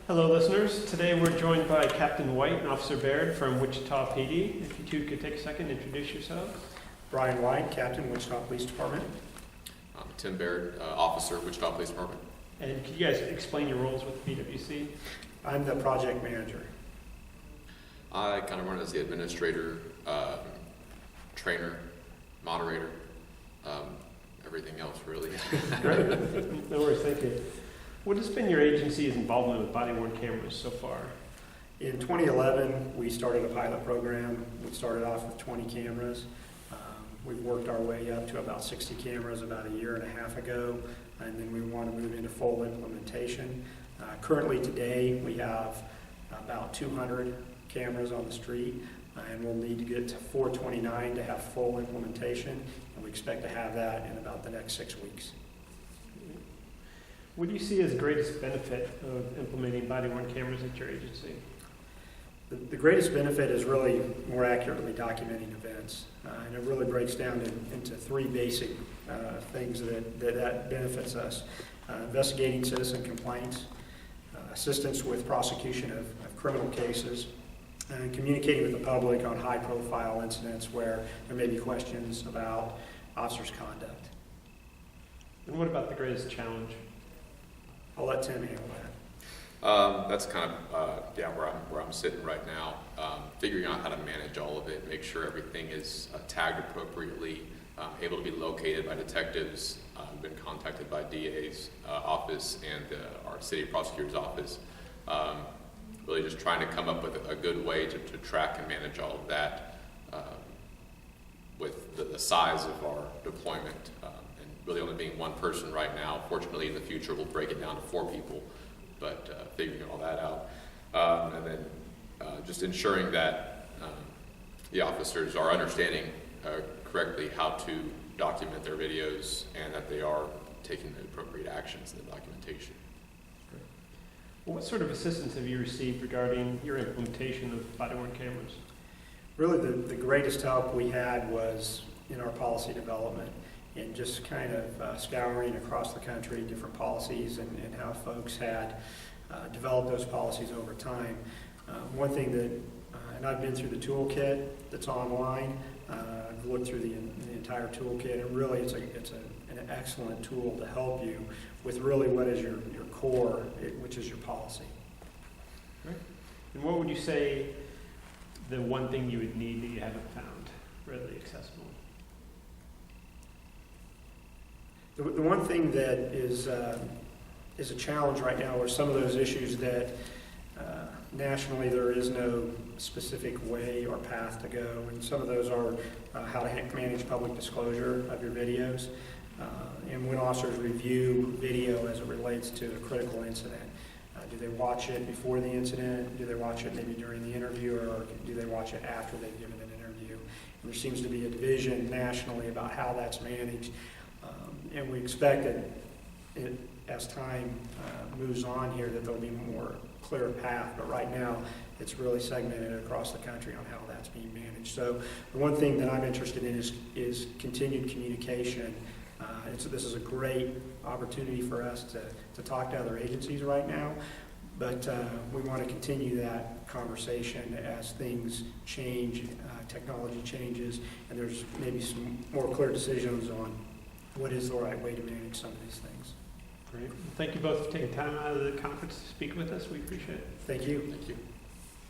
Hello, listeners. Today we're joined by Captain White and Officer Baird from Wichita PD. If you two could take a second, introduce yourselves. Brian White, Captain, Wichita Police Department. Tim Baird, Officer, Wichita Police Department. And could you guys explain your roles with BWC? I'm the project manager. I kind of run as the administrator, trainer, moderator, everything else really. Great. No worries, thank you. What has been your agency's involvement with body-worn cameras so far? In 2011, we started a pilot program. We started off with 20 cameras. We've worked our way up to about 60 cameras about a year and a half ago, and then we want to move into full implementation. Currently today, we have about 200 cameras on the street, and we'll need to get to 429 to have full implementation, and we expect to have that in about the next 6 weeks. What do you see as the greatest benefit of implementing body-worn cameras at your agency? The greatest benefit is really more accurately documenting events, and it really breaks down into three basic things that benefits us. Investigating citizen complaints, assistance with prosecution of criminal cases, and communicating with the public on high-profile incidents where there may be questions about officers' conduct. And what about the greatest challenge? I'll let Tim handle that. That's kind of where I'm sitting right now, figuring out how to manage all of it, make sure everything is tagged appropriately, able to be located by detectives. I've been contacted by DA's office and our city prosecutor's office. Really just trying to come up with a good way to track and manage all of that with the size of our deployment. And really only being one person right now. Fortunately, in the future, we'll break it down to 4 people. But figuring all that out, and then just ensuring that the officers are understanding correctly how to document their videos and that they are taking the appropriate actions in the documentation. Great. Well, what sort of assistance have you received regarding your implementation of body-worn cameras? Really, the greatest help we had was in our policy development and just kind of scouring across the country different policies and how folks had developed those policies over time. One thing that, and I've been through the toolkit that's online, I've looked through the entire toolkit, and really it's an excellent tool to help you with really what is your core, which is your policy. Right. And what would you say the one thing you would need that you haven't found readily accessible? The one thing that is a challenge right now are some of those issues that nationally there is no specific way or path to go, and some of those are how to manage public disclosure of your videos, and when officers review video as it relates to a critical incident. Do they watch it before the incident? Do they watch it maybe during the interview, or do they watch it after they've given an interview? And there seems to be a division nationally about how that's managed. And we expect that as time moves on here that there'll be a more clear path, but right now it's really segmented across the country on how that's being managed. So the one thing that I'm interested in is continued communication. This is a great opportunity for us to talk to other agencies right now, but we want to continue that conversation as things change, technology changes, and there's maybe some more clear decisions on what is the right way to manage some of these things. Great. Thank you both for taking time out of the conference to speak with us. We appreciate it. Thank you. Thank you.